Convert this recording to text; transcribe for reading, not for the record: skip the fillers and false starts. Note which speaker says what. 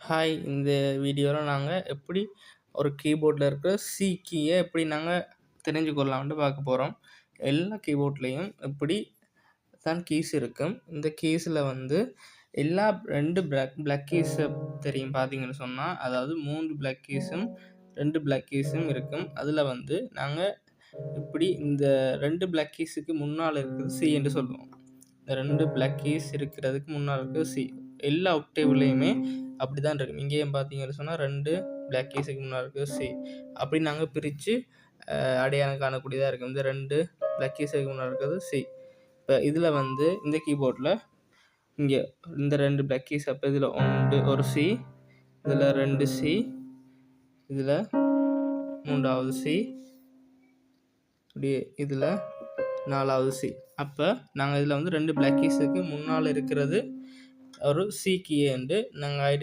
Speaker 1: Hi! இந்த வீடியோவில் நாங்கள் எப்படி ஒரு கீபோர்டில் இருக்கிற சி கீயை எப்படி நாங்கள் தெரிஞ்சு கொள்ளலாம்னு பார்க்க போகிறோம். எல்லா கீபோர்ட்லேயும் இப்படி தான் கீஸ் இருக்கும். இந்த கீஸில் வந்து எல்லா 2 பிளாக் கீஸை தெரியும் பார்த்தீங்கன்னு சொன்னால், அதாவது 3 பிளாக் கீஸும் 2 பிளாக் கீஸும் இருக்கும். அதில் வந்து நாங்கள் இப்படி இந்த 2 பிளாக் கீஸுக்கு முன்னால் இருக்கிறது சி என்று சொல்லுவோம். இந்த 2 பிளாக் கீஸ் இருக்கிறதுக்கு முன்னால் இருக்கிறது சி. எல்லா ஒக்டேவ்லேயுமே அப்படி தான் இருக்கும். இங்கேயும் பார்த்தீங்கன்னு சொன்னால் 2 பிளாக் கீஸுக்கு முன்னால் இருக்கிறது சி. அப்படி நாங்கள் பிரித்து அடையாளம் காணக்கூடியதாக இருக்கும். இந்த 2 பிளாக் கீஸுக்கு முன்னால் இருக்கிறது சி. இப்போ இதில் வந்து இந்த கீபோர்டில் இங்கே இந்த 2 பிளாக் கீஸ், அப்போ இதில் ஒரு சி, இதில் 2 சி, இதில் 3வது சி, இப்படி இதில் 4வது சி. அப்போ நாங்கள் இதில் வந்து 2 பிளாக் கீஸுக்கு முன்னால் இருக்கிறது ஒரு சி கீ என்று நாங்கள்